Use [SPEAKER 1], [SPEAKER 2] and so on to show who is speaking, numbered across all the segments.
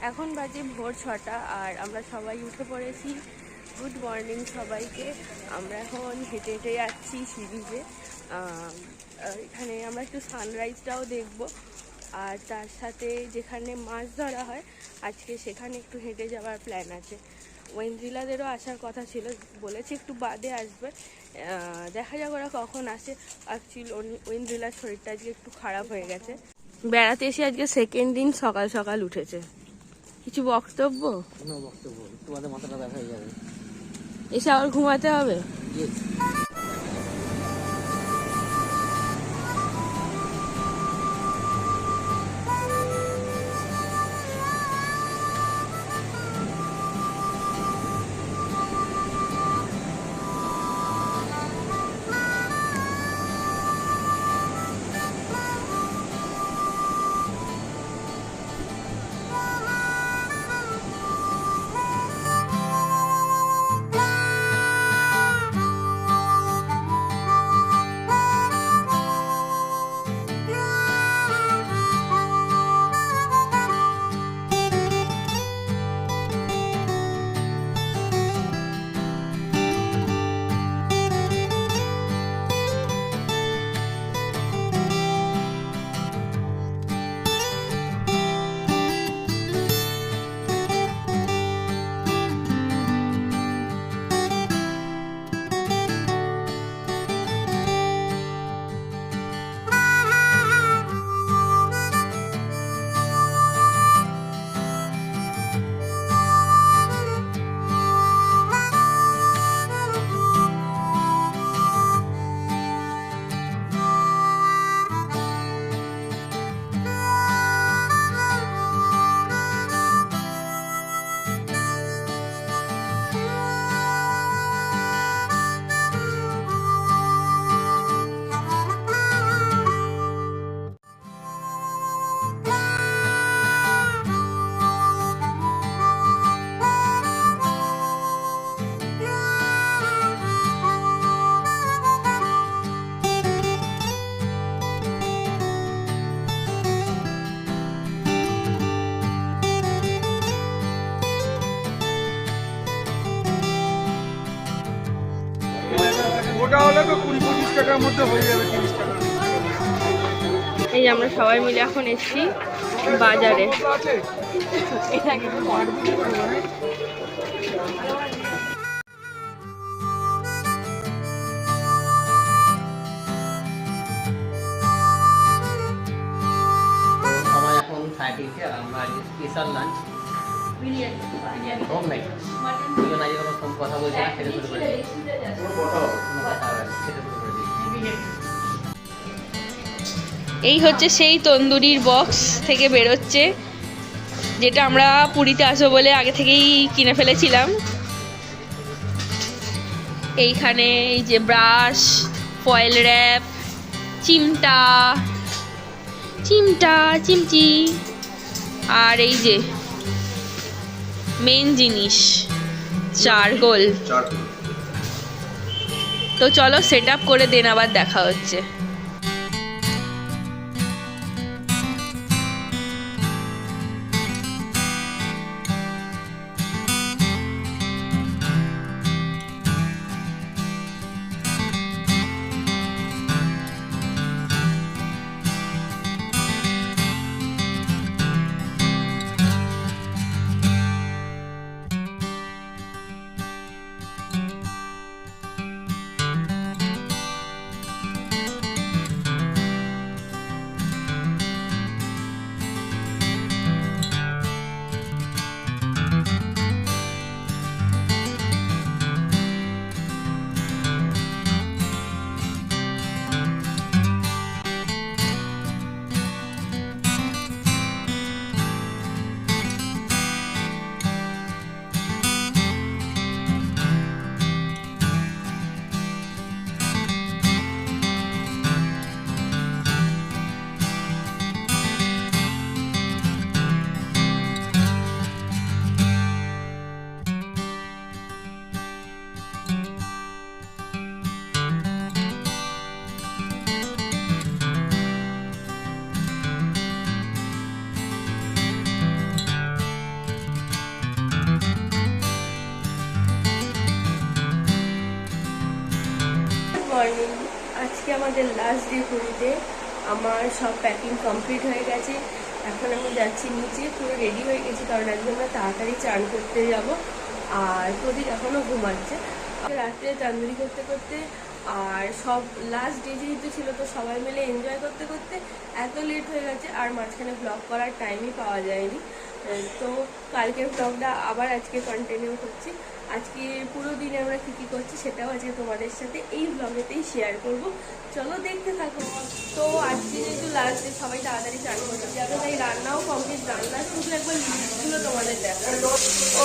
[SPEAKER 1] এখন বাজে ভোর 6টা আর আমরা সবাই উঠে পড়েছি। গুড মর্নিং সবাইকে। আমরা এখন হেঁটে হেঁটে যাচ্ছি সি বিচে। এখানে আমরা একটু সানরাইজটাও দেখব, আর তার সাথে যেখানে মাছ ধরা হয় আজকে সেখানে একটু হেঁটে যাওয়ার প্ল্যান আছে। ওয়েন্দ্রিলাদেরও আসার কথা ছিল, বলেছে একটু বাদে আসবে। দেখা যাক ওরা কখন আসে। অ্যাকচুয়ালি ওয়েন্দ্রিলার শরীরটা আজকে একটু খারাপ হয়ে গেছে। বেড়াতে এসে আজকে সেকেন্ড দিন সকাল সকাল উঠেছে। কিছু বক্তব্য?
[SPEAKER 2] কোনো বক্তব্য, তোমাদের মাথাটা ব্যথা হয়ে যাবে।
[SPEAKER 1] এসে আবার ঘুমাতে হবে।
[SPEAKER 3] ওটা হলে তো 20-25 টাকার মধ্যে হয়ে যাবে, 30 টাকা।
[SPEAKER 1] এই আমরা সবাই মিলে এখন এসেছি বাজারে।
[SPEAKER 2] সময় এখন 30 আর আমরা স্পেশাল লাঞ্চ কম নাই। ওই জন্য আজকে কোনো কথা বলছি না, খেতে শুরু করে দিই।
[SPEAKER 1] এই হচ্ছে সেই তন্দুরির বক্স থেকে বেরোচ্ছে, যেটা আমরা পুরীতে আসবো বলে আগে থেকেই কিনে ফেলেছিলাম। এইখানে এই যে ব্রাশ, ফয়েল র্যাপ, চিমটা চিমটা চিমচি, আর এই যে মেন জিনিস চারকোল। তো চলো সেট আপ করে দেন, আবার দেখা হচ্ছে। মর্নিং। আজকে আমাদের লাস্ট ডে পুরীতে। আমার সব প্যাকিং কমপ্লিট হয়ে গেছে। এখন আমি যাচ্ছি নিচে, পুরো রেডি হয়ে গেছি কারণ আজকে আমরা তাড়াতাড়ি চান করতে যাব। আর প্রদীপ এখনও ঘুমাচ্ছে। রাত্রে চান্দুরি করতে করতে আর সব লাস্ট ডে যেহেতু ছিল, তো সবাই মিলে এনজয় করতে করতে এত লেট হয়ে গেছে আর মাঝখানে ব্লগ করার টাইমই পাওয়া যায়নি। তো কালকের ব্লগটা আবার আজকে কন্টিনিউ করছি। আজকে পুরো দিনে আমরা কী কী করছি সেটাও আজকে তোমাদের সাথে এই ব্লগেতেই শেয়ার করব। চলো দেখতে থাকো। তো আজকে যেহেতু লাস্ট ডে, সবাই তাড়াতাড়ি চান করতে যাবে, তাই রান্নাও কমপ্লিট। রান্না শুধু একবার লিস্টগুলো তোমাদের দেখা। ও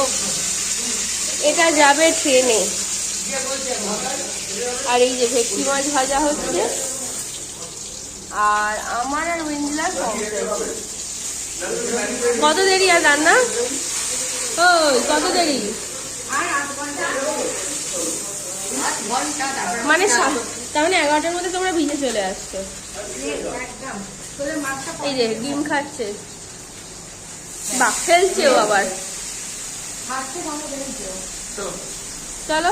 [SPEAKER 1] এটা যাবে ট্রেনে। আর এই যে ভেটকি মাছ ভাজা হচ্ছে, আর আমার আর উইন্ডলার কত দেরি আর রান্না? ওই কত দেরি মানে তার মানে 11টার মধ্যে তোমরা ভিজে চলে আসছো। এই যে ডিম খাচ্ছে, বাহ খেলছেও আবার। চলো।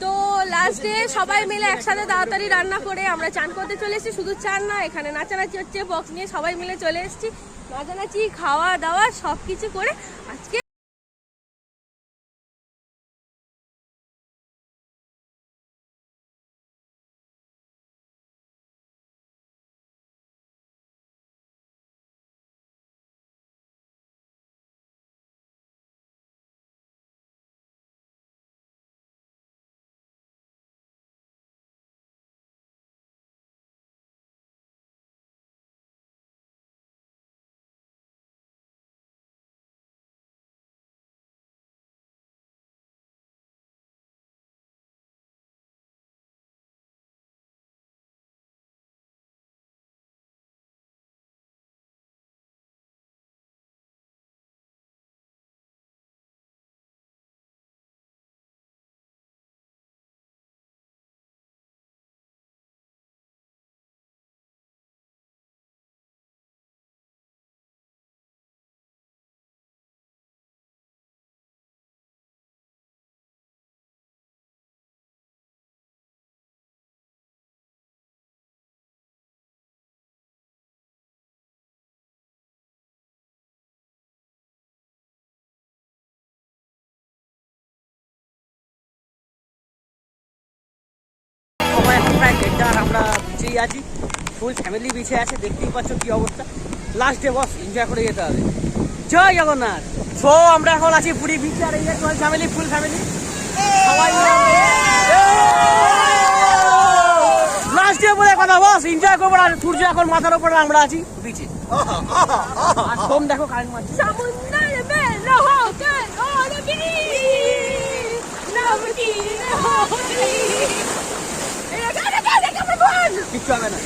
[SPEAKER 1] তো লাস্টে সবাই মিলে একসাথে তাড়াতাড়ি রান্না করে আমরা চান করতে চলে এসেছি। শুধু চান না, এখানে নাচানাচি হচ্ছে, বক্স নিয়ে সবাই মিলে চলে এসেছি। নাচানাচি, খাওয়া দাওয়া সব কিছু করে আজকে
[SPEAKER 4] এখন প্রায় 1:30 আমরা বিচেই আছি, ফুল ফ্যামিলি বিছে আছে, দেখতেই পাচ্ছ কি অবস্থা। লাস্ট ডে বস, এনজয় করে যেতে হবে। জয় জগন্নাথ। সো আমরা এখন আছি পুরী বিচে, আর এই যে ফ্যামিলি, ফুল ফ্যামিলি সবাই লাস্ট ডে বলে কথা বস, এনজয় করবো। আর সূর্য এখন মাথার উপরে, আমরা আছি বিচে। আর সোম দেখো কারেন্ট মারছে। কিচ্ছু হবে না।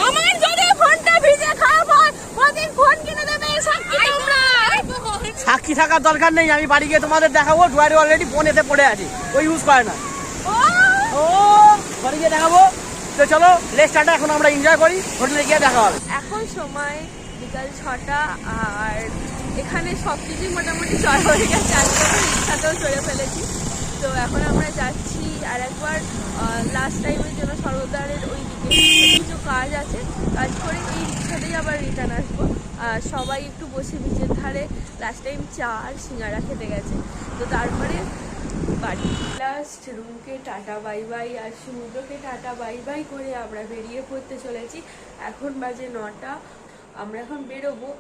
[SPEAKER 1] আমার যদি ফোনটা ভিজে খারাপ হয়, ওদিন ফোন কিনে দেবে সাক্ষী তোমরা।
[SPEAKER 4] সাক্ষী থাকার দরকার নেই, আমি বাড়ি গিয়ে তোমাদের দেখাবো। ড্রয়ারে অলরেডি ফোন এতে পড়ে আছে, ওই ইউজ করে না। ও বাড়ি গিয়ে দেখাবো। তো চলো লেস্টারটা এখন আমরা এনজয় করি, হোটেলে গিয়ে দেখা হবে।
[SPEAKER 1] এখন সময় বিকাল 6টা, আর এখানে সব কিছুই মোটামুটি চড়া হয়ে গেছে। আজকে রিক্সাতেও চড়ে ফেলেছি। তো এখন আমরা যাচ্ছি আর একবার লাস্ট টাইমের জন্য সর্বদারের ওই দিকে কিছু কাজ আছে, কাজ করে এই রিক্সাতেই আবার রিটার্ন আসবো। সবাই একটু বসে বিচের ধারে লাস্ট টাইম চা আর সিঙ্গারা খেতে গেছে, তো তারপরে বাড়ি। লাস্ট রুমকে টাটা বাই বাই আর সমুদ্রকে টাটা বাই বাই করে আমরা বেরিয়ে পড়তে চলেছি। এখন বাজে 9টা। আমরা এখন বেরোবো,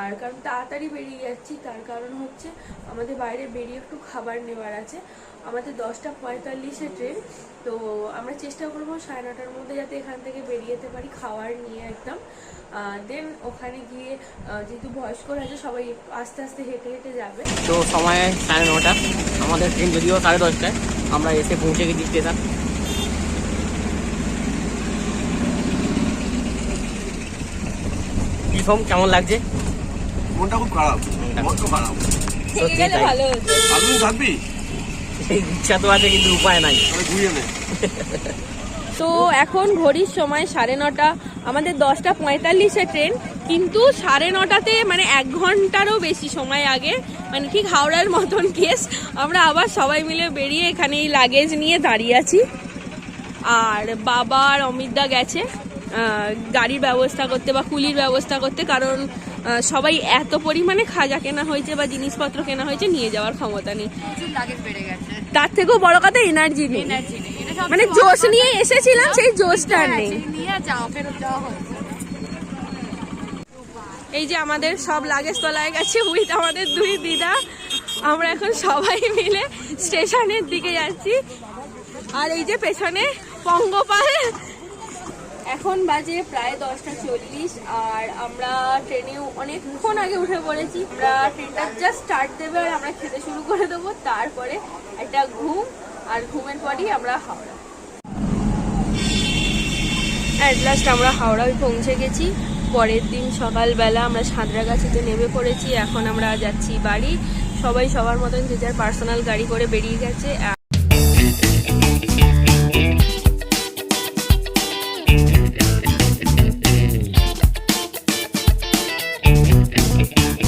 [SPEAKER 1] আর কারণ তাড়াতাড়ি বেরিয়ে যাচ্ছি তার কারণ হচ্ছে আমাদের বাইরে বেরিয়ে একটু খাবার নেওয়ার আছে। আমাদের 10:45-এ ট্রেন, তো আমরা চেষ্টা করবো 9:30-টার মধ্যে যাতে এখান থেকে বেরিয়ে যেতে পারি খাবার নিয়ে একদম। দেন ওখানে গিয়ে যেহেতু বয়স্করা আছে, সবাই আস্তে আস্তে হেঁটে হেঁটে যাবে।
[SPEAKER 4] তো সময় 9:30, আমাদের ট্রেন যদিও 10:30টায়। আমরা এসে পৌঁছে গেছি স্টেশন। প্রথম কেমন লাগছে?
[SPEAKER 3] মনটা খুব খারাপ, মন খুব খারাপ।
[SPEAKER 1] থেকে গেলে ভালো হতো।
[SPEAKER 3] আপনি থাকবি?
[SPEAKER 4] এই ইচ্ছা তো আছে, কিন্তু উপায় নাই।
[SPEAKER 3] ঘুরিয়ে নে।
[SPEAKER 1] তো এখন ঘড়ির সময় 9:30। আমাদের 10:45-এ ট্রেন, কিন্তু 9:30-তে মানে 1 ঘন্টারও বেশি সময় আগে, মানে ঠিক হাওড়ার মতন কেস, আমরা আবার সবাই মিলে বেরিয়ে এখানে এই লাগেজ নিয়ে দাঁড়িয়ে আছি। আর বাবা আর অমিতদা গেছে গাড়ির ব্যবস্থা করতে বা কুলির ব্যবস্থা করতে, কারণ সবাই এত পরিমাণে খাজা কেনা হয়েছে বা জিনিসপত্র কেনা হয়েছে, নিয়ে যাওয়ার ক্ষমতা নেই। তার থেকেও বড় কথা এনার্জি নেই, মানে জোশ নিয়ে এসেছিলাম সেই জোশটা আর নেই। এই যে আমাদের সব লাগেজ তোলায় গেছে উইথ আমাদের 2 দিদা। আমরা এখন সবাই মিলে স্টেশনের দিকে যাচ্ছি। আর এই যে পেছনে পঙ্গপাল। এখন বাজে প্রায় 10:40 আর আমরা ট্রেনে অনেকক্ষণ আগে উঠে পড়েছি। আমরা ট্রেনটা জাস্ট স্টার্ট দেবে আর আমরা খেতে শুরু করে দেবো, তারপরে একটা ঘুম, আর ঘুমের পরই আমরা হাওড়া। অ্যাট লাস্ট আমরা হাওড়ায় পৌঁছে গেছি। পরের দিন সকালবেলা আমরা সাঁতরাগাছিতে নেমে পড়েছি। এখন আমরা যাচ্ছি বাড়ি। সবাই সবার মতন যে যার পার্সোনাল গাড়ি করে বেরিয়ে গেছে।